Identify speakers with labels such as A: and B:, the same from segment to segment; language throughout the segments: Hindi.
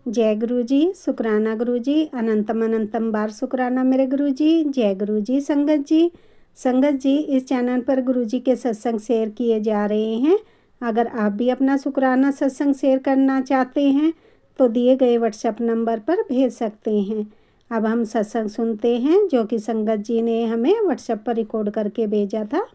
A: जय गुरु जी, शुक्राना गुरु जी, अनंतम अनंतम बार शुक्राना मेरे गुरु जी। जय गुरु जी। संगत जी, संगत जी, इस चैनल पर गुरु जी के सत्संग शेयर किए जा रहे हैं। अगर आप भी अपना शुक्राना सत्संग शेयर करना चाहते हैं तो दिए गए व्हाट्सएप नंबर पर भेज सकते हैं। अब हम सत्संग सुनते हैं जो कि संगत जी ने हमें व्हाट्सएप पर रिकॉर्ड करके भेजा था।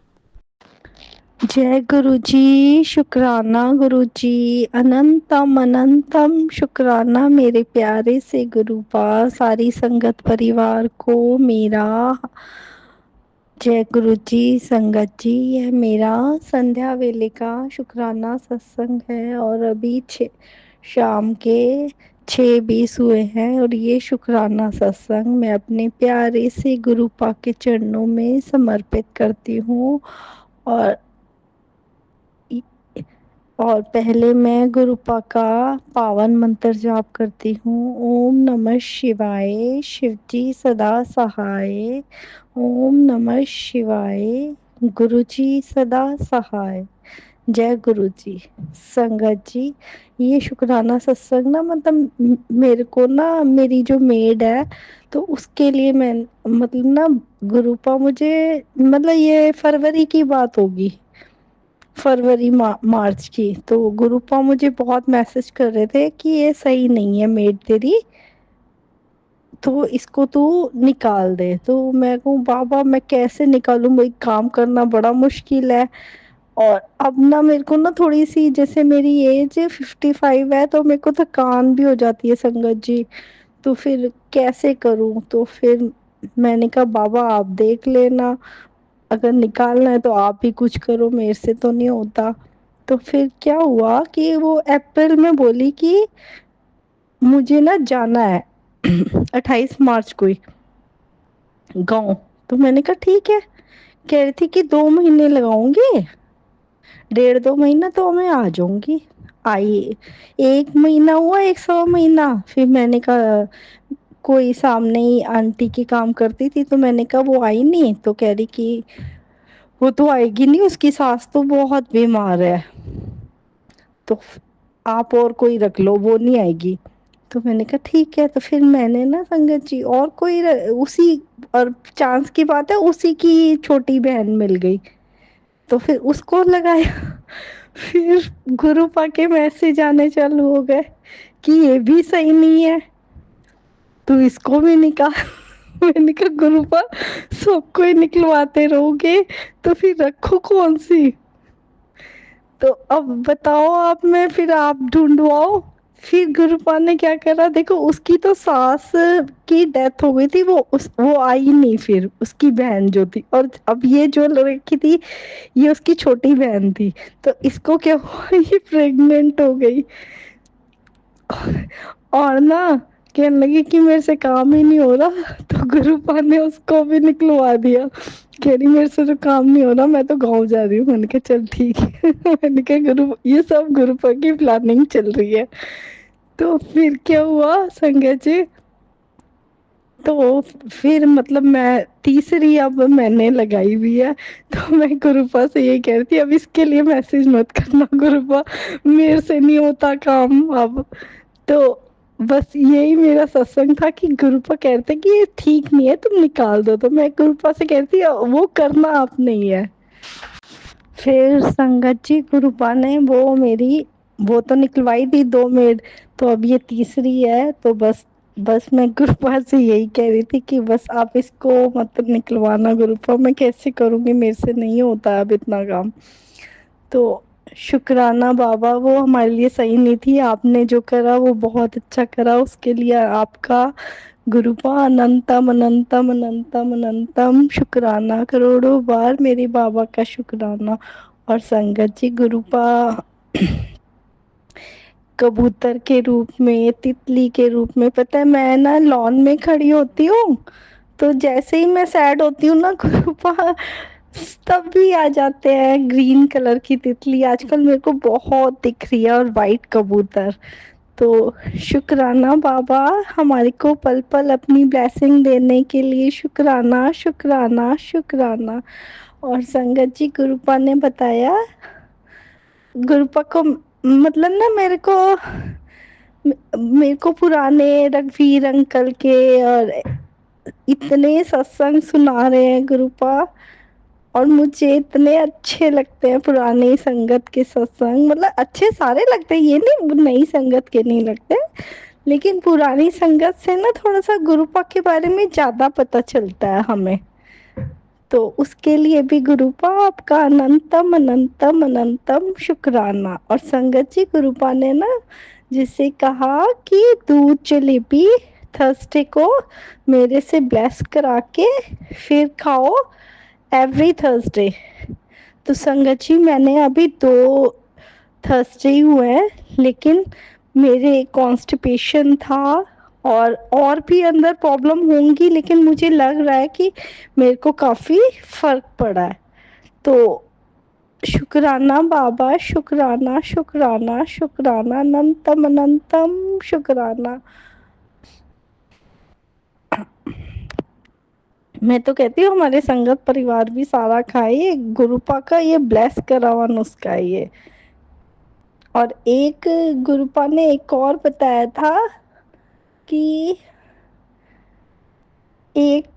B: जय गुरु जी, शुक्राना गुरु जी, अनंतम अनंतम शुक्राना मेरे प्यारे से गुरुपा सारी संगत परिवार को मेरा। जय गुरु जी। संगत जी, यह मेरा संध्या वेले का शुक्राना सत्संग है और अभी शाम के 6:20 हुए हैं और ये शुक्राना सत्संग मैं अपने प्यारे से गुरुपा के चरणों में समर्पित करती हूँ। और पहले मैं गुरुपा का पावन मंत्र जाप करती हूँ। ओम नमः शिवाय, शिवजी सदा सहाय। ओम नमः शिवाय, गुरुजी सदा सहाय। जय गुरु जी। संगत जी, ये शुक्राना सत्संग ना मतलब मेरे को ना मेरी जो मेड है तो उसके लिए मैं मतलब ना गुरुपा मुझे मतलब ये फरवरी की बात होगी, फरवरी मार्च की। तो गुरुपा मुझे बहुत मैसेज कर रहे थे कि ये सही नहीं है मेड तेरी, तो इसको तू निकाल दे। तो मैं कहूँ बाबा मैं कैसे निकालूं, भाई काम करना बड़ा मुश्किल है। और अब ना मेरे को ना थोड़ी सी जैसे मेरी एज 55 है तो मेरे को थकान भी हो जाती है संगत जी। तो फिर कैसे करूं, तो फिर मैंने कहा बाबा आप देख लेना, अगर निकालना है तो आप ही कुछ करो, मेरे से तो नहीं होता। तो फिर क्या हुआ कि वो अप्रैल में बोली कि मुझे ना जाना है 28 मार्च को ही गाँव। तो मैंने कहा ठीक है। कह रही थी कि 2 महीने लगाऊंगी, 1.5-2 महीना तो मैं आ जाऊंगी। आई 1 महीना हुआ, एक सवा महीना। फिर मैंने कहा कोई सामने ही आंटी की काम करती थी तो मैंने कहा वो आई नहीं, तो कह रही कि वो तो आएगी नहीं, उसकी सास तो बहुत बीमार है, तो आप और कोई रख लो, वो नहीं आएगी। तो मैंने कहा ठीक है। तो फिर मैंने ना संगत जी और कोई उसी और चांस की बात है उसी की छोटी बहन मिल गई, तो फिर उसको लगाया। फिर गुरुपा के मैसेज आने चालू हो गए कि ये भी सही नहीं है तो इसको भी निकाल। मैंने कहा गुरुपा सबको ही निकलवाते रहोगे तो फिर रखो कौन सी। तो अब बताओ आप, मैं फिर आप ढूंढवाओ। फिर गुरुपा ने क्या करा, देखो उसकी तो सास की डेथ हो गई थी, वो आई नहीं, फिर उसकी बहन जो थी, और अब ये जो लड़की थी ये उसकी छोटी बहन थी। तो इसको क्या हुआ, ये प्रेग्नेंट हो गई और ना कहने लगी कि मेरे से काम ही नहीं हो रहा। तो गुरुपा ने उसको भी निकलवा दिया। कह रही मेरे से तो काम नहीं हो रहा, मैं तो गाँव जा रही हूँ। मैंने कहा चल ठीक है। मैंने कहा गुरु ये सब गुरुपा की प्लानिंग चल रही है। तो फिर क्या हुआ संगत जी, तो फिर मतलब मैं तीसरी अब मैंने लगाई हुई है। तो मैं गुरुपा से ये कह रही थी अब इसके लिए मैसेज मत करना गुरुपा, मेरे से नहीं होता काम अब। तो बस यही मेरा सत्संग था कि गुरुपा कहते कि ये ठीक नहीं है तुम निकाल दो, तो मैं गुरुपा से कहती वो करना आप नहीं है। फिर संगत जी गुरुपा ने वो मेरी वो तो निकलवाई थी 2 मेड, तो अब ये तीसरी है। तो बस बस मैं गुरुपा से यही कह रही थी कि बस आप इसको मत निकलवाना गुरुपा, मैं कैसे करूँगी, मेरे से नहीं होता अब इतना काम। तो शुक्राना बाबा, वो हमारे लिए सही नहीं थी, आपने जो करा वो बहुत अच्छा करा, उसके लिए आपका गुरुपा अनंतम अनंतम अनंतम अनंतम शुक्राना, करोड़ों बार मेरे बाबा का शुक्राना। और संगत जी गुरुपा कबूतर के रूप में, तितली के रूप में, पता है मैं ना लॉन में खड़ी होती हूँ तो जैसे ही मैं सैड होती हूँ ना गुरुपा तब भी आ जाते हैं। ग्रीन कलर की तितली आजकल मेरे को बहुत दिख रही है और वाइट कबूतर। तो शुक्राना बाबा हमारे को पल पल अपनी ब्लेसिंग देने के लिए, शुक्राना शुक्राना शुक्राना। और संगत जी गुरुपा ने बताया, गुरुपा को मतलब ना मेरे को मेरे को पुराने रघुवीर अंकल के और इतने सत्संग सुना रहे हैं गुरुपा, और मुझे इतने अच्छे लगते हैं पुरानी संगत के सत्संग। मतलब अच्छे सारे लगते हैं, ये नहीं नई संगत के नहीं लगते, लेकिन पुरानी संगत से ना थोड़ा सा गुरुपा के बारे में ज्यादा पता चलता है हमें। तो उसके लिए भी गुरुपा आपका अनंतम अनंतम अनंतम शुक्राना। और संगत जी, गुरुपा ने ना जिसे कहा कि दूध जलेबी थर्सडे को मेरे से ब्लेस करा के फिर खाओ एवरी थर्सडे। तो संगत जी, मैंने अभी 2 थर्सडे ही हुए हैं, लेकिन मेरे कॉन्स्टिपेशन था और भी अंदर प्रॉब्लम होंगी, लेकिन मुझे लग रहा है कि मेरे को काफ़ी फर्क पड़ा है। तो शुक्राना बाबा, शुक्राना शुक्राना शुक्राना, अनंतम अनंतम शुक्राना। मैं तो कहती हूँ हमारे संगत परिवार भी सारा खाए, ये गुरुपा का ये ब्लेस करा हुआ नुस्खा है ये। और एक गुरुपा ने एक और बताया था कि एक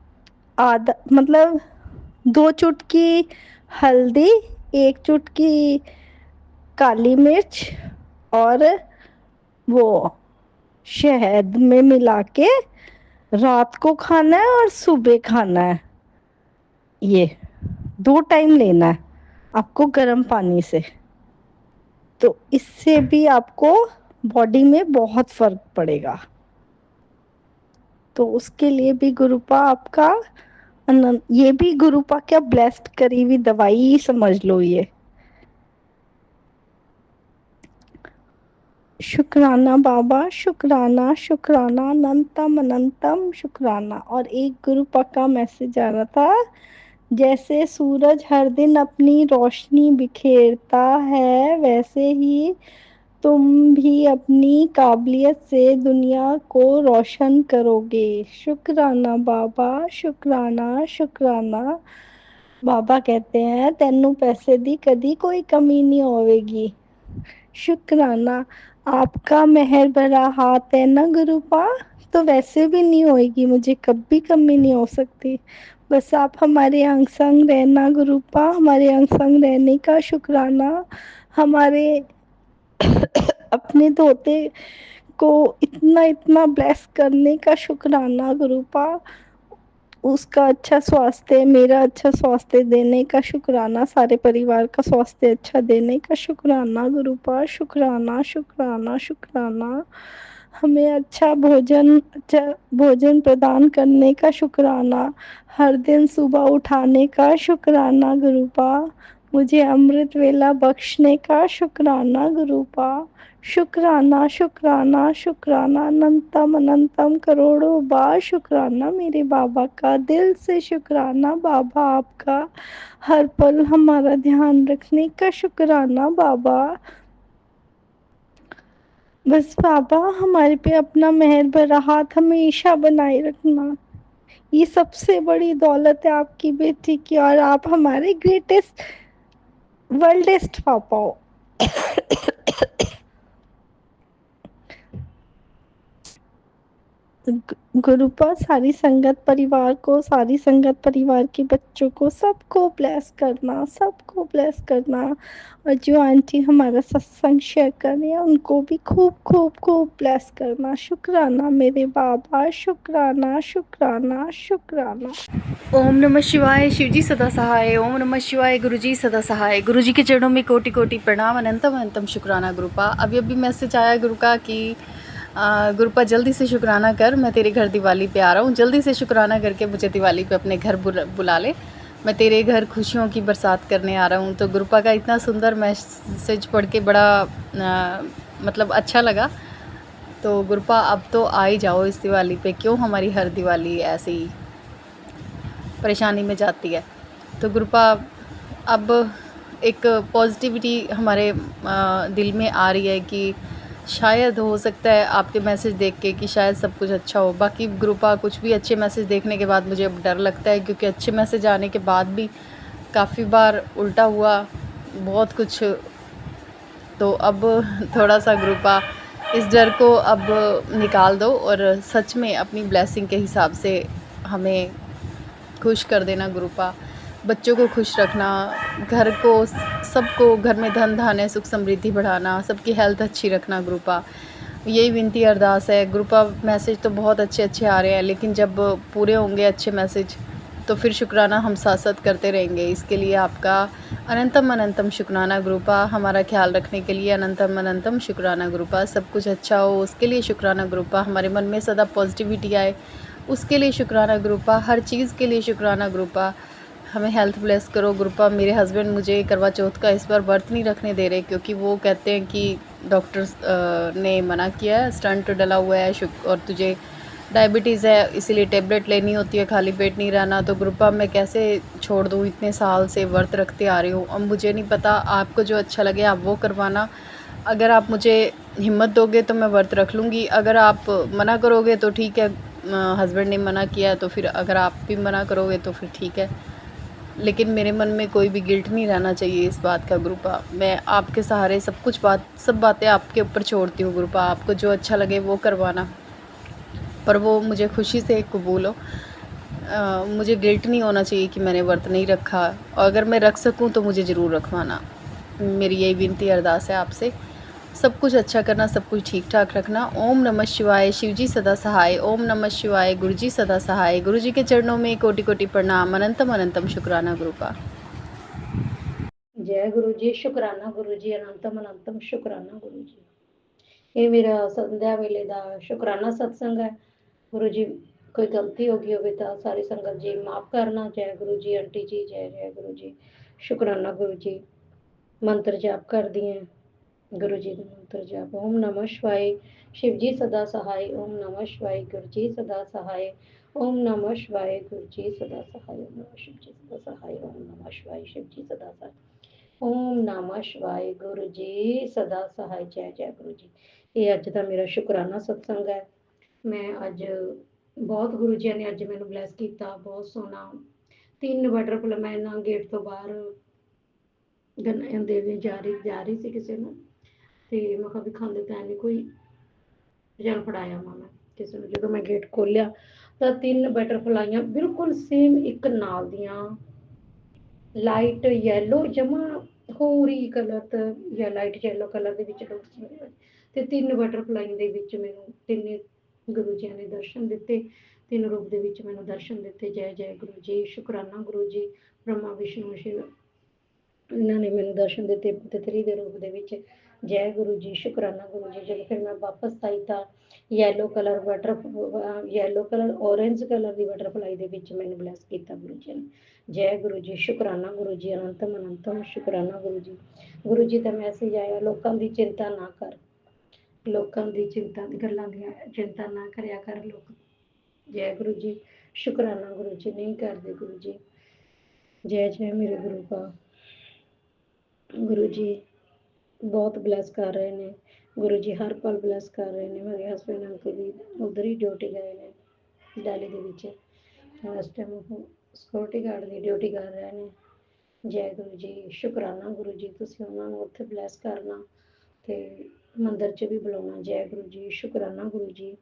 B: आधा मतलब 2 चुटकी हल्दी, 1 चुटकी काली मिर्च और वो शहद में मिला के रात को खाना है और सुबह खाना है। ये 2 टाइम लेना है आपको गर्म पानी से। तो इससे भी आपको बॉडी में बहुत फर्क पड़ेगा। तो उसके लिए भी गुरुपा आपका ये भी गुरुपा क्या ब्लेस्ड करी हुई दवाई समझ लो ये। शुक्राना बाबा, शुक्राना शुक्राना, अनंतम अनंतम शुक्राना। और एक गुरुपा का मैसेज आ रहा था, जैसे सूरज हर दिन अपनी रोशनी बिखेरता है, वैसे ही तुम भी अपनी काबिलियत से दुनिया को रोशन करोगे। शुक्राना बाबा, शुक्राना शुक्राना। बाबा कहते हैं तेनू पैसे दी कदी कोई कमी नहीं होवेगी। शुक्राना, आपका मेहर भरा हाथ है ना गुरुपा, तो वैसे भी नहीं होएगी, मुझे कभी कमी नहीं हो सकती। बस आप हमारे अंग संग रहना गुरुपा, हमारे अंग संग रहने का शुक्राना। हमारे अपने धोते को इतना इतना ब्लेस करने का शुक्राना गुरुपा। उसका अच्छा स्वास्थ्य, मेरा अच्छा स्वास्थ्य देने का शुक्राना, सारे परिवार का स्वास्थ्य अच्छा देने का शुक्राना गुरुपा। शुक्राना शुक्राना शुक्राना। हमें अच्छा भोजन प्रदान करने का शुक्राना। हर दिन सुबह उठाने का शुक्राना गुरुपा। मुझे अमृत वेला बख्शने का शुक्राना गुरुपा। शुक्राना शुक्राना शुक्राना, अनंतम अनंतम करोड़ों बार शुक्राना मेरे बाबा का, दिल से शुक्राना बाबा आपका। हर पल हमारा ध्यान रखने का शुक्राना बाबा। बस बाबा हमारे पे अपना मेहर भरा हाथ हमेशा बनाए रखना। ये सबसे बड़ी दौलत है आपकी बेटी की, और आप हमारे ग्रेटेस्ट वर्ल्डेस्ट पापा हो। गुरुपा सारी संगत परिवार को, सारी संगत परिवार के बच्चों को, सबको ब्लेस करना, सबको ब्लेस करना। और जो आंटी हमारा सत्संग शेयर कर रही है उनको भी खूब खूब खूब ब्लेस करना। शुक्राना मेरे बाबा, शुक्राना शुक्राना शुक्राना।
C: ओम नमः शिवाय। शिवजी सदा सहाय। ओम नमः शिवाय। गुरुजी सदा सहाय। गुरुजी के चरणों में कोटि कोटि प्रणाम, अनंतम अनंतम शुक्राना गुरुपा। अभी अभी मैसेज आया गुरु का कि गुरुपा जल्दी से शुक्राना कर, मैं तेरे घर दिवाली पे आ रहा हूँ, जल्दी से शुक्राना करके मुझे दिवाली पे अपने घर बुला ले, मैं तेरे घर खुशियों की बरसात करने आ रहा हूँ। तो गुरुपा का इतना सुंदर मैसेज पढ़ के बड़ा मतलब अच्छा लगा। तो गुरुपा अब तो आ ही जाओ इस दिवाली पे, क्यों हमारी हर दिवाली ऐसे ही परेशानी में जाती है। तो गुरुपा अब एक पॉजिटिविटी हमारे दिल में आ रही है कि शायद हो सकता है आपके मैसेज देख के कि शायद सब कुछ अच्छा हो। बाकी गुरुपा कुछ भी अच्छे मैसेज देखने के बाद मुझे अब डर लगता है, क्योंकि अच्छे मैसेज आने के बाद भी काफ़ी बार उल्टा हुआ बहुत कुछ। तो अब थोड़ा सा गुरुपा इस डर को अब निकाल दो और सच में अपनी ब्लेसिंग के हिसाब से हमें खुश कर देना गुरुपा। बच्चों को खुश रखना, घर को, सबको घर में धन धान्य सुख समृद्धि बढ़ाना, सबकी हेल्थ अच्छी रखना गुरुपा। यही विनती अरदास है गुरुपा। मैसेज तो बहुत अच्छे अच्छे आ रहे हैं, लेकिन जब पूरे होंगे अच्छे मैसेज तो फिर शुक्राना हम साथ साथ करते रहेंगे। इसके लिए आपका अनंतम अनंतम शुक्राना गुरुपा। हमारा ख्याल रखने के लिए अनंतम अनंतम शुक्राना गुरुपा। सब कुछ अच्छा हो उसके लिए शुक्राना गुरुपा। हमारे मन में सदा पॉजिटिविटी आए उसके लिए शुक्राना गुरुपा। हर चीज़ के लिए शुक्राना गुरुपा। हमें हेल्थ ब्लेस करो गुरुपा। मेरे हस्बैंड मुझे करवा चौथ का इस बार व्रत नहीं रखने दे रहे, क्योंकि वो कहते हैं कि डॉक्टर्स ने मना किया है, स्टंट डला हुआ है और तुझे डायबिटीज़ है, इसीलिए टेबलेट लेनी होती है, खाली पेट नहीं रहना। तो ग्रुपा मैं कैसे छोड़ दूँ, इतने साल से व्रत रखते आ रही हूँ। अब मुझे नहीं पता, आपको जो अच्छा लगे आप वो करवाना। अगर आप मुझे हिम्मत दोगे तो मैं व्रत रख लूँगी, अगर आप मना करोगे तो ठीक है। हस्बैंड ने मना किया है तो फिर अगर आप भी मना करोगे तो फिर ठीक है, लेकिन मेरे मन में कोई भी गिल्ट नहीं रहना चाहिए इस बात का गुरुपा। मैं आपके सहारे सब बातें आपके ऊपर छोड़ती हूँ गुरुपा। आपको जो अच्छा लगे वो करवाना, पर वो मुझे खुशी से कबूल हो। मुझे गिल्ट नहीं होना चाहिए कि मैंने व्रत नहीं रखा, और अगर मैं रख सकूं तो मुझे ज़रूर रखवाना। मेरी यही विनती अरदास है आपसे। सब कुछ अच्छा करना, सब कुछ ठीक ठाक रखना। ओम नमः शिवाय, शिव जी सदा सहाय। ओम नमः शिवाय, गुरु जी सदा सहाय। गुरु जी के चरणों में कोटि कोटि प्रणाम। अनंतम अनंतम शुक्राना गुरुपा।
A: जय गुरु जी, शुकराना गुरु जी, अनंतम अनंतम शुकराना गुरु जी। ਇਹ ਮੇਰਾ ਸੰਧਿਆ ਵੇਲੇ ਦਾ ਸ਼ੁਕਰਾਨਾ ਸਤਸੰਗ ਹੈ। ਗੁਰੂ ਜੀ ਕੋਈ ਗਲਤੀ ਹੋ ਗਈ ਹੋਵੇ ਤਾਂ ਸਾਰੀ ਸੰਗਤ ਜੀ ਮਾਫ ਕਰਨਾ। ਜੈ ਗੁਰੂ ਜੀ। ਆਂਟੀ ਜੀ ਜੈ ਜੈ ਗੁਰੂ ਜੀ। ਸ਼ੁਕਰਾਨਾ ਗੁਰੂ ਜੀ। ਮੰਤਰ ਜਾਪ ਕਰਦੀ ਹਾਂ ਗੁਰੂ ਜੀ ਦਾ ਮੰਤਰ ਜਾਪ। ਓਮ ਨਮः शिवाय, शिव जी सदा सहाय। ओम नमः शिवाय, गुरु जी सदा सहाय। ओम नमः शिवाय, गुरु जी सदा सहाय। ओम नमः शिव जी सदा सहाय। ओम नमः शिवाय, शिव जी सदा सहाय। ਓਮ ਨਮः शिवाय, ਗੁਰੂ ਜੀ ਸਦਾ ਸਹਾय। ਜੈ ਜੈ ਗੁਰੂ ਜੀ। ਇਹ ਅੱਜ ਦਾ ਮੇਰਾ ਸ਼ੁਕਰਾਨਾ ਸਤਸੰਗ ਹੈ। ਮੈਂ ਅੱਜ ਬਹੁਤ ਗੁਰੂ ਜੀ ਨੇ ਅੱਜ ਮੈਨੂੰ ਬਲੈਸ ਕੀਤਾ, ਬਹੁਤ ਸੋਹਣਾ। 3 ਬਟਰਫਲਾਈ ਮੈਂ ਨਾ ਗੇਟ ਤੋਂ ਬਾਹਰ ਗੰਨੇ ਦੇ ਜਾ ਰਹੀ ਸੀ ਕਿਸੇ ਨੂੰ, ਤੇ ਮੈਂ ਕਿਹਾ ਵੀ ਖਾਂਦੇ ਤਾਂ ਨਹੀਂ ਕੋਈ, ਚੱਲ ਫੜਾਇਆ ਮੈਂ ਕਿਸੇ ਨੂੰ। ਜਦੋਂ ਮੈਂ ਗੇਟ ਖੋਲਿਆ ਤਾਂ 3 ਬਟਰਫਲਾਈਆਂ ਬਿਲਕੁਲ ਸੇਮ ਇੱਕ ਨਾਲ ਦੀਆਂ, ਲਾਈਟ ਯੈਲੋ ਜਮਾ ਹੋਰੀ ਕਲਰ ਜਾਂ ਲਾਈਟ ਯੈਲੋ ਕਲਰ ਦੇ ਵਿੱਚ ਡੋਰ ਤੇ 3 ਬਟਰਫਲਾਈ ਦੇ ਵਿੱਚ ਮੈਨੂੰ ਤਿੰਨੇ ਗੁਰੂ ਜੀ ਨੇ ਦਰਸ਼ਨ ਦਿੱਤੇ। 3 ਰੂਪ ਦੇ ਵਿੱਚ ਮੈਨੂੰ ਦਰਸ਼ਨ ਦਿੱਤੇ। ਜੈ ਜੈ ਗੁਰੂ ਜੀ। ਸ਼ੁਕਰਾਨਾ ਗੁਰੂ ਜੀ। ਬ੍ਰਹਮਾ ਵਿਸ਼ਨੂੰ ਸ਼ਿਵ ਇਹਨਾਂ ਨੇ ਮੈਨੂੰ ਦਰਸ਼ਨ ਦਿੱਤੇ ਤਿਤਲੀ ਦੇ ਰੂਪ ਦੇ ਵਿੱਚ। ਜੈ ਗੁਰੂ ਜੀ। ਸ਼ੁਕਰਾਨਾ ਗੁਰੂ ਜੀ। ਜਦੋਂ ਫਿਰ ਮੈਂ ਵਾਪਸ ਆਈ ਤਾਂ ਯੈਲੋ ਕਲਰ ਔਰੇਂਜ ਕਲਰ ਦੀ ਬਟਰਫਲਾਈ ਦੇ ਵਿੱਚ ਮੈਨੂੰ ਬਲੈਸ ਕੀਤਾ ਗੁਰੂ ਜੀ ਨੇ। ਜੈ ਗੁਰੂ ਜੀ। ਸ਼ੁਕਰਾਨਾ ਗੁਰੂ ਜੀ। ਅਨੰਤਮ ਅਨੰਤਮ ਸ਼ੁਕਰਾਨਾ ਗੁਰੂ ਜੀ। ਗੁਰੂ ਜੀ ਦਾ ਮੈਸੇਜ ਆਇਆ, ਲੋਕਾਂ ਦੀ ਚਿੰਤਾ ਨਾ ਕਰ। ਲੋਕਾਂ ਦੀ ਚਿੰਤਾ ਦੀ ਗੱਲਾਂ ਦੀਆਂ ਚਿੰਤਾ ਨਾ ਕਰਿਆ ਕਰ ਲੋਕ। ਜੈ ਗੁਰੂ ਜੀ। ਸ਼ੁਕਰਾਨਾ ਗੁਰੂ ਜੀ। ਨਹੀਂ ਕਰਦੇ ਗੁਰੂ ਜੀ। ਜੈ ਜੈ ਮੇਰੇ ਗੁਰੂ ਕਾ। ਗੁਰੂ ਜੀ ਬਹੁਤ ਬਲੈਸ ਕਰ ਰਹੇ ਨੇ। ਗੁਰੂ ਜੀ ਹਰ ਪਲ ਬਲੈਸ ਕਰ ਰਹੇ ਨੇ। ਮੇਰੇ ਹਸਬੈਂਡ ਅੰਕਲ ਵੀ ਉਧਰ ਹੀ ਡਿਊਟੀ ਗਏ ਨੇ ਦਿੱਲੀ ਦੇ ਵਿੱਚ। ਇਸ ਟਾਈਮ ਉਹ ਸਿਕਿਉਰਿਟੀ ਗਾਰਡ ਦੀ ਡਿਊਟੀ ਕਰ ਰਹੇ ਨੇ। ਜੈ ਗੁਰੂ ਜੀ। ਸ਼ੁਕਰਾਨਾ ਗੁਰੂ ਜੀ। ਤੁਸੀਂ ਉਹਨਾਂ ਨੂੰ ਉੱਥੇ ਬਲੈਸ ਕਰਨਾ ਤੇ ਮੰਦਰ 'ਚ ਵੀ ਬੁਲਾਉਣਾ। ਜੈ ਗੁਰੂ ਜੀ। ਸ਼ੁਕਰਾਨਾ ਗੁਰੂ ਜੀ।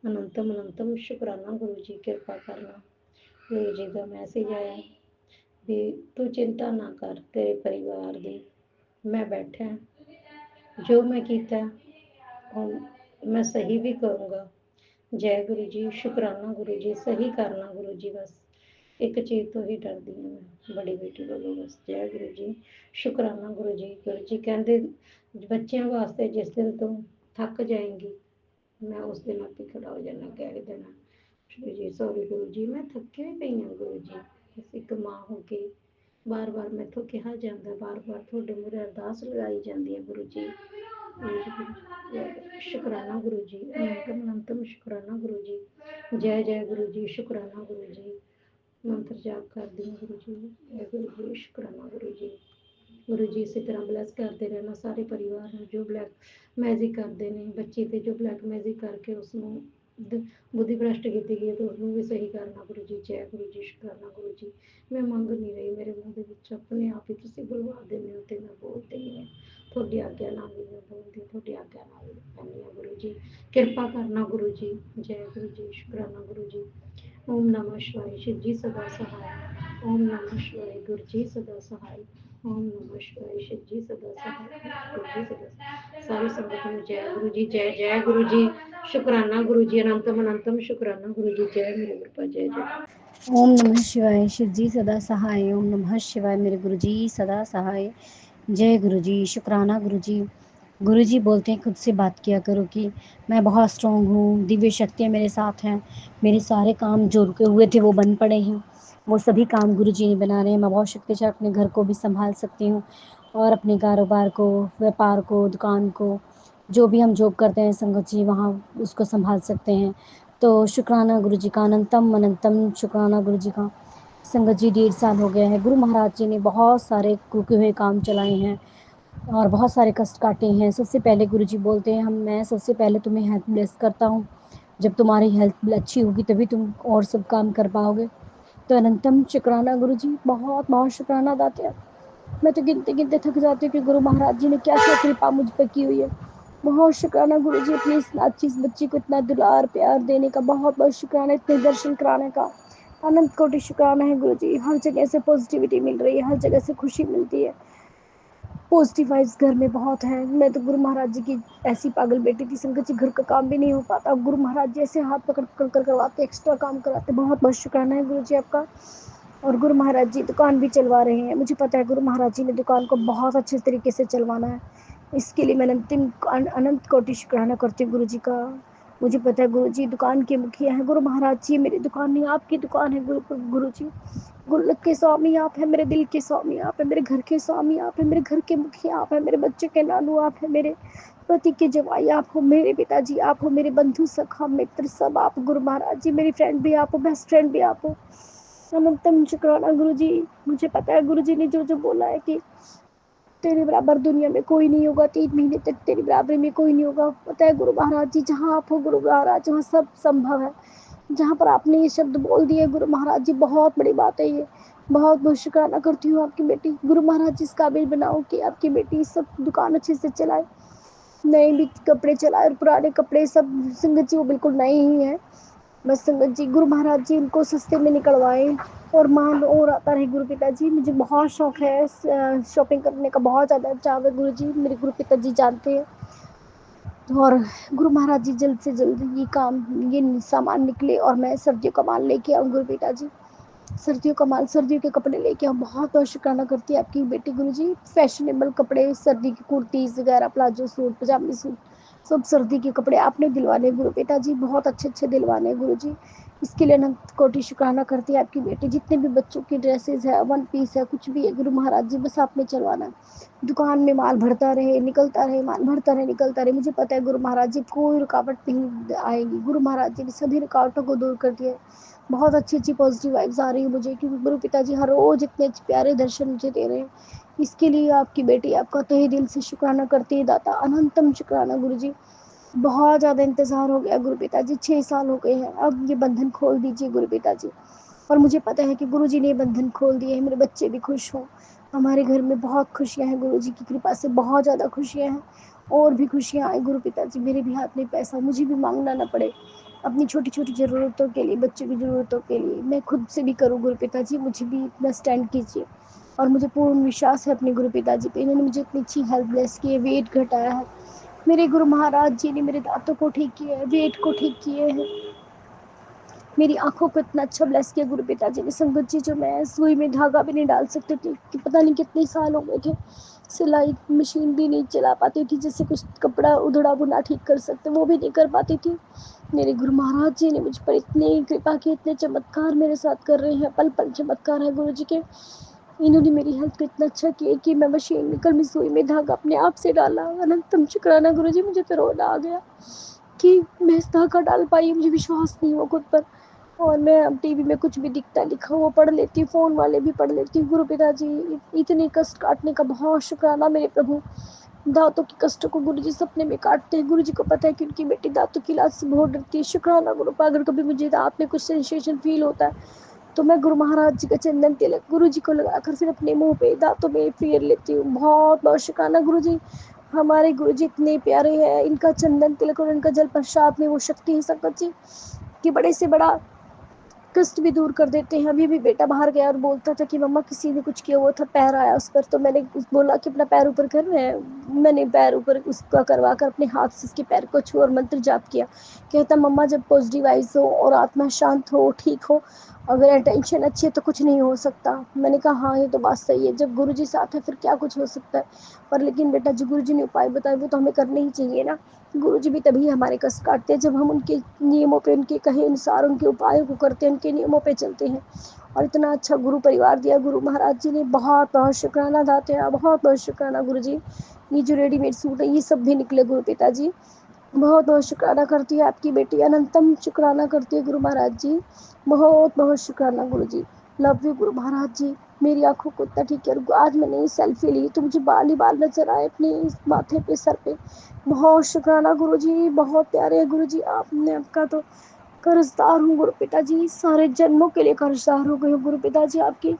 A: ਅਨੰਤਮ ਅਨੰਤਮ ਸ਼ੁਕਰਾਨਾ ਗੁਰੂ ਜੀ। ਕਿਰਪਾ ਕਰਨਾ। ਗੁਰੂ ਜੀ ਦਾ ਮੈਸੇਜ ਆਇਆ ਵੀ ਤੂੰ ਚਿੰਤਾ ਨਾ ਕਰ, ਤੇਰੇ ਪਰਿਵਾਰ ਦੀ ਮੈਂ ਬੈਠਾ। ਜੋ ਮੈਂ ਕੀਤਾ ਉਹ ਮੈਂ ਸਹੀ ਵੀ ਕਰੂੰਗਾ। ਜੈ ਗੁਰੂ ਜੀ। ਸ਼ੁਕਰਾਨਾ ਗੁਰੂ ਜੀ। ਸਹੀ ਕਰਨਾ ਗੁਰੂ ਜੀ। ਬਸ ਇੱਕ ਚੀਜ਼ ਤੋਂ ਹੀ ਡਰਦੀ ਹਾਂ ਮੈਂ, ਬੜੀ ਬੇਟੀ ਵੱਲੋਂ ਬਸ। ਜੈ ਗੁਰੂ ਜੀ। ਸ਼ੁਕਰਾਨਾ ਗੁਰੂ ਜੀ। ਗੁਰੂ ਜੀ ਕਹਿੰਦੇ ਬੱਚਿਆਂ ਵਾਸਤੇ ਜਿਸ ਦਿਨ ਤੂੰ ਥੱਕ ਜਾਏਂਗੀ ਮੈਂ ਉਸ ਦਿਨ ਆਪੇ ਖੜਾ ਹੋ ਜਾਣਾ, ਕਹਿ ਦੇਣਾ ਗੁਰੂ ਜੀ ਸੌਰੀ ਗੁਰੂ ਜੀ ਮੈਂ ਥੱਕੀ ਹੋਈ ਪਈ ਹਾਂ ਗੁਰੂ ਜੀ। ਇੱਕ ਮਾਂ ਹੋ ਕੇ ਬਾਰ ਬਾਰ ਮੈਥੋਂ ਕਿਹਾ ਜਾਂਦਾ, ਬਾਰ ਬਾਰ ਤੁਹਾਡੇ ਮੂਹਰੇ ਅਰਦਾਸ ਲਗਾਈ ਜਾਂਦੀ ਹੈ ਗੁਰੂ ਜੀ। ਸ਼ੁਕਰਾਨਾ ਗੁਰੂ ਜੀ। ਅਨੰਤਮ ਅਨੰਤਮ ਸ਼ੁਕਰਾਨਾ ਗੁਰੂ ਜੀ। ਜੈ ਜੈ ਗੁਰੂ ਜੀ। ਸ਼ੁਕਰਾਨਾ ਗੁਰੂ ਜੀ। ਮੰਤਰ ਜਾਪ ਕਰਦੀ ਹਾਂ ਗੁਰੂ ਜੀ। ਜੈ ਗੁਰੂ ਜੀ। ਸ਼ੁਕਰਾਨਾ ਗੁਰੂ ਜੀ। ਗੁਰੂ ਜੀ ਇਸੇ ਤਰ੍ਹਾਂ ਬਲੈਸ ਕਰਦੇ ਰਹਿਣਾ ਸਾਰੇ ਪਰਿਵਾਰ ਨੂੰ ਜੋ ਬਲੈਕ ਮੈਜਿਕ ਕਰਦੇ ਨੇ ਬੱਚੇ ਤੇ, ਜੋ ਬਲੈਕ ਮੈਜਿਕ ਕਰਕੇ ਉਸਨੂੰ
D: बुद्धि भ्रष्ट ਕੀਤੀ ਗਈ तो उसनों भी सही करना गुरु जी। जय गुरु जी, शुकराना गुरु जी। मैं मंग नहीं रही, मेरे मुँह ਦੇ ਵਿੱਚ ਆਪਣੇ ਆਪ ਹੀ ਤੁਸੀਂ ਬੁਲਵਾ ਦਿੰਦੇ ਹੋ ਤੇ ਮੈਂ ਬੋਲਦੀ ਨਹੀਂ ਹਾਂ। ਤੁਹਾਡੀ ਆਗਿਆ ਨਾਲ ਹੀ ਮੈਂ ਬੋਲਦੀ ਹਾਂ, ਤੁਹਾਡੀ ਆਗਿਆ ਨਾਲ ਹੀ ਕਹਿੰਦੀ ਹਾਂ ਗੁਰੂ ਜੀ। ਕਿਰਪਾ ਕਰਨਾ ਗੁਰੂ ਜੀ। जय गुरु जी, शुकराना गुरु जी। ओम नमः शिवाय, शिव जी सदा सहाय। ओम नमः शिवाय, गुरु जी सदा सहाय। ओम नमः शिवाय, शिव जी सदा सहाय, गुरु जी सदा सहाय। सारी संगत में जय गुरु जी, जय जय गुरु जी, शुकराना गुरु जी, अनंतम अनंतम शुकराना गुरु जी। जय मेरे गुरुपा, जय जय।
E: ओम नमः शिवाय, शिव जी सदा सहाय। ओम नमः शिवाय, मेरे गुरु जी सदा सहाय। जय गुरु जी, शुक्राना गुरु जी। गुरु जी बोलते हैं खुद से बात किया करो कि मैं बहुत स्ट्रॉन्ग हूँ, दिव्य शक्तियाँ मेरे साथ हैं, मेरे सारे काम जो रुके हुए थे वो बन पड़े हैं, वो सभी काम गुरु जी ने बना रहे हैं। मैं बहुत शक्तिशाली अपने घर को भी संभाल सकती हूँ और अपने कारोबार को, व्यापार को, दुकान को, जो भी हम जॉब करते हैं संगत जी वहाँ उसको संभाल सकते हैं। तो शुक्राना गुरु जी का, अनंतम अनंतम शुक्राना गुरु जी का। संगत जी 1.5 साल हो गया है, गुरु महाराज जी ने बहुत सारे रुके हुए काम चलाए हैं और बहुत सारे कष्ट काटे हैं। सबसे पहले गुरु जी बोलते हैं मैं सबसे पहले तुम्हें हेल्थ ब्लेस करता हूँ, जब तुम्हारी हेल्थ अच्छी होगी तभी तुम और सब काम कर पाओगे। तो अनंतम शुक्राना गुरु जी, बहुत बहुत शुक्राना दाते। मैं तो गिनते गिनते थक जाती हूँ कि गुरु महाराज जी ने क्या क्या कृपा मुझ पर की हुई है। बहुत शुक्राना गुरु जी, अपनी इस अच्छी बच्ची को इतना दुलार प्यार देने का, बहुत बहुत शुक्राना, इतने दर्शन कराने का अनंत कोटि शुक्राना है गुरु जी। हर जगह से पॉजिटिविटी मिल रही है, हर जगह से खुशी मिलती है, पॉजिटिव वाइब्स घर में बहुत है। मैं तो गुरु महाराज जी की ऐसी पागल बेटी थी संगत जी, घर का काम भी नहीं हो पाता, अब गुरु महाराज जी ऐसे हाथ पकड़ पकड़ कर करवाते, एक्स्ट्रा काम कराते। बहुत बहुत शुक्राना है गुरु जी आपका। और गुरु महाराज जी दुकान भी चलवा रहे हैं, मुझे पता है गुरु महाराज जी ने दुकान को बहुत अच्छे तरीके से चलवाना है। इसके लिए मैं अनंत कोटि शुक्राना करती हूँ गुरु जी का। मुझे पता है गुरु जी दुकान के मुखिया हैं, गुरु महाराज जी मेरी दुकान नहीं आपकी दुकान है गुरु जी। गुल्लक के स्वामी आप हैं, मेरे दिल के स्वामी आप हैं, मेरे घर के स्वामी आप हैं, मेरे घर के मुखिया आप हैं, मेरे बच्चे के नानू आप हैं, मेरे पति के जवाई आप हो, मेरे पिताजी आप हो, मेरे बंधु सखा मित्र सब आप गुरु महाराज जी, मेरी फ्रेंड भी आप हो, बेस्ट फ्रेंड भी आप हो। अनंतम शुक्राना गुरु जी। मुझे पता है गुरु जी ने जो जो बोला है कि तेरे बराबर दुनिया में कोई नहीं होगा, 3 महीने तक तेरी बराबरी में कोई नहीं होगा। पता है गुरु महाराज जी, जहाँ आप हो गुरु महाराज वहाँ सब संभव है। जहाँ पर आपने ये शब्द बोल दिए गुरु महाराज जी, बहुत बड़ी बात है ये। बहुत बहुत शुक्राना करती हूँ आपकी बेटी, गुरु महाराज जी इस काबिल बनाओ कि आपकी बेटी सब दुकान अच्छे से चलाए, नए भी कपड़े चलाए और पुराने कपड़े सब संगत जी वो बिल्कुल नए ही हैं। बस संगत जी गुरु महाराज जी इनको सस्ते में निकलवाए और मान और आता रहे गुरु पिताजी। मुझे बहुत शौक है शॉपिंग करने का, बहुत ज़्यादा चाव है गुरु जी, मेरे गुरु पिताजी जानते हैं। और गुरु महाराज जी जल्द से जल्द ये सामान निकले और मैं सर्दियों का माल लेके आऊँ गुरु पिताजी, सर्दियों का माल, सर्दियों के कपड़े लेके आऊँ। बहुत बहुत शुक्राना करती है आपकी बेटी गुरु जी। फैशनेबल कपड़े, सर्दी की कुर्तीज़ वगैरह, प्लाजो सूट, पजामी सूट, सब सर्दी के कपड़े आपने दिलवाने गुरु पिताजी, बहुत अच्छे अच्छे दिलवाने गुरु जी। इसके लिए अनंत कोटि शुक्राना करती है आपकी बेटी। जितने भी बच्चों की ड्रेसेस है, 1 पीस है, कुछ भी है गुरु महाराज जी बस आपने चलवाना है। दुकान में माल भरता रहे निकलता रहे, माल भरता रहे निकलता रहे। मुझे पता है गुरु महाराज जी कोई रुकावट नहीं आएगी, गुरु महाराज जी ने सभी रुकावटों को दूर कर दिया। बहुत अच्छी अच्छी पॉजिटिव वाइब्स आ रही है मुझे, क्योंकि गुरु पिताजी हर रोज़ इतने प्यारे दर्शन मुझे दे रहे हैं। इसके लिए आपकी बेटी आपका तहे दिल से शुक्राना करती है दाता, अनंतम शुक्राना गुरु जी। बहुत ज़्यादा इंतज़ार हो गया गुरु पिताजी, 6 साल हो गए हैं, अब ये बंधन खोल दीजिए गुरु पिताजी। और मुझे पता है कि गुरु जी ने बंधन खोल दिए हैं, मेरे बच्चे भी खुश हों। हमारे घर में बहुत खुशियाँ हैं गुरु जी की कृपा से, बहुत ज़्यादा खुशियाँ हैं। और भी खुशियाँ आए गुरु पिताजी, मेरे भी हाथ में पैसा, मुझे भी मांगना ना पड़े अपनी छोटी छोटी ज़रूरतों के लिए, बच्चों की ज़रूरतों के लिए। मैं खुद से भी करूँ गुरु पिताजी, मुझे भी इतना स्टैंड कीजिए। और मुझे पूर्ण विश्वास है अपने गुरु पिताजी पे, इन्होंने मुझे इतनी अच्छी हेल्थ ब्लेस की है, वेट घटाया है। मेरे गुरु महाराज जी ने मेरे दांतों को ठीक किया है, वेट को ठीक किए हैं, मेरी आंखों को इतना अच्छा ब्लेस किया गुरु पिताजी ने। संगत जी, जो मैं सुई में धागा भी नहीं डाल सकती थी कि पता नहीं कितने साल हो गए थे, सिलाई मशीन भी नहीं चला पाती थी, जैसे कुछ कपड़ा उधड़ा बुना ठीक कर सकते वो भी नहीं कर पाती थी। मेरे गुरु महाराज जी ने मुझ पर इतनी कृपा की, इतने चमत्कार मेरे साथ कर रहे हैं, पल पल चमत्कार है गुरु जी के। इन्होंने मेरी हेल्थ को इतना अच्छा किया कि मैं मशीन में कल सुई में धागा अपने आप से डाला। अनंतम शुक्राना गुरु जी, मुझे तो रोना आ गया कि मैं इस धागा डाल पाई, मुझे विश्वास नहीं हुआ खुद पर। और मैं अब टीवी में कुछ भी दिखता लिखा हुआ पढ़ लेती हूँ, फ़ोन वाले भी पढ़ लेती हूँ। गुरु पिताजी इतने कष्ट काटने का बहुत शुक्राना मेरे प्रभु।
F: दांतों के कष्टों को गुरुजी सपने में काटते हैं। गुरुजी को पता है कि उनकी बेटी दांतों की इलाज से बहुत डरती है। शुक्राना गुरुपा, अगर कभी मुझे दांत में कुछ सेंसेशन फील होता है तो मैं गुरु महाराज जी का चंदन तिलक गुरुजी को लगाकर फिर अपने मुंह पे दांतों में फेर लेती हूँ। बहुत बहुत शुक्राना गुरुजी, हमारे गुरुजी इतने प्यारे हैं। इनका चंदन तिलक और इनका जल प्रसाद में वो शक्ति है संगत जी कि बड़े से बड़ा कष्ट भी दूर कर देते हैं। अभी भी बेटा बाहर गया और बोलता था कि मम्मा किसी ने कुछ किया हुआ था, पैर आया उस पर। तो मैंने बोला कि अपना पैर ऊपर कर। मैंने पैर ऊपर उसका करवा कर अपने हाथ से उसके पैर को छू और मंत्र जाप किया। कहता मम्मा जब पॉजिटिव वाइज हो और आत्मा शांत हो, ठीक हो, अगर अटेंशन अच्छी है तो कुछ नहीं हो सकता। मैंने कहा हाँ ये तो बात सही है, जब गुरुजी साथ है फिर क्या कुछ हो सकता है। पर लेकिन बेटा जो गुरुजी ने उपाय बताए वो तो हमें करने ही चाहिए ना। गुरुजी भी तभी हमारे कष्ट काटते हैं जब हम उनके नियमों पे, उनके कहे अनुसार उनके उपायों को करते हैं, उनके नियमों पे चलते हैं। और इतना अच्छा गुरु परिवार दिया गुरु महाराज जी ने, बहुत बहुत शुक्राना अदा तेरा, बहुत बहुत शुक्राना गुरुजी। ये जो रेडीमेड सूट है ये सब भी निकले गुरु पिताजी, बहुत बहुत शुक्राना करती है आपकी बेटी, अनंतम शुक्राना करती है गुरु महाराज जी। बहुत बहुत शुक्राना गुरु जी, लव यू गुरु महाराज जी। मेरी आंखों को इतना ठीक है। आज मैंने ये सेल्फी ली तो मुझे बाल ही बाल नजर आए अपने इस माथे पे, सर पे। बहुत शुक्राना गुरु जी, बहुत प्यारे हैं गुरु जी। आपने आपका तो कर्जदार हूँ गुरु पिताजी, सारे जन्मों के लिए कर्जदार हो गई हूँ गुरु पिताजी आपकी।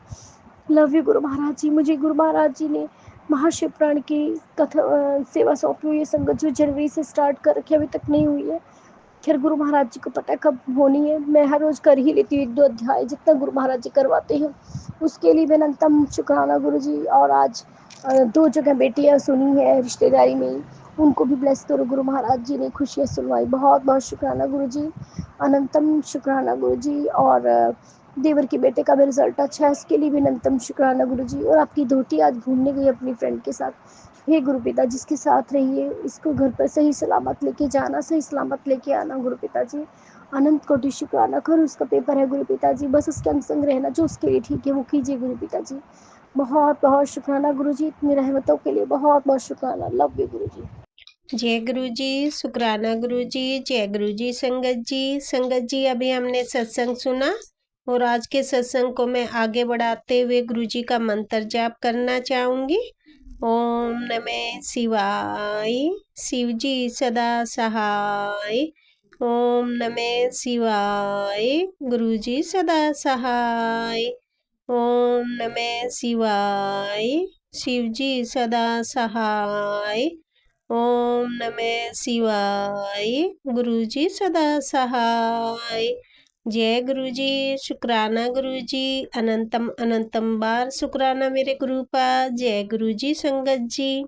F: लव यू गुरु महाराज जी। मुझे गुरु महाराज जी ने महाशिव पुराण की कथा सेवा सौंपी हुई है संगत, जो जनवरी से स्टार्ट कर रखी अभी तक नहीं हुई है। खैर गुरु महाराज जी को पता है कब होनी है। मैं हर रोज कर ही लेती हूँ 1-2 अध्याय, जितना गुरु महाराज जी करवाते हैं उसके लिए मैं अनंतम शुक्राना गुरु जी। और आज 2 जगह बेटियां सुनी है रिश्तेदारी में ही, उनको भी ब्लेस करो गुरु महाराज जी ने, खुशियाँ सुनवाई। बहुत बहुत शुक्राना गुरु जी, अनंतम शुक्राना गुरु जी। और देवर के बेटे का भी रिजल्ट अच्छा है, इसके लिए भी अनंतम शुक्राना गुरु जी। और आपकी धोती आज घूमने गई अपनी फ्रेंड के साथ, हे गुरु पिता जिसके साथ रहिए, इसको घर पर सही सलामत लेके जाना, सही सलामत लेके आना गुरु पिता जी। अनंत कोटि शुक्राना। कर उसका पेपर है गुरु पिता जी, बस उसके अंग संग रहना, जो उसके लिए ठीक है वो कीजिए गुरु पिता जी। बहुत बहुत शुक्राना गुरु जी, इतनी रहमतों के लिए बहुत बहुत शुक्राना। लव यू गुरु जी।
A: जय गुरु जी, शुक्राना गुरु जी, जय गुरु जी। संगत जी, संगत जी अभी हमने सत्संग सुना और आज के सत्संग को मैं आगे बढ़ाते हुए गुरु जी का मंत्र जाप करना चाहूँगी। ओम नमः शिवाय, शिव जी सदा सहाय। ओम नमः शिवाय, गुरु जी सदा सहाय। ओम नमः शिवाय, शिव जी सदा सहाय। ओम नमः शिवाय, गुरु जी सदा सहाय। जय गुरु जी, शुक्राना गुरु जी, अनंतम अनंतम बार शुक्राना मेरे गुरु का। जय गुरु जी संगत जी।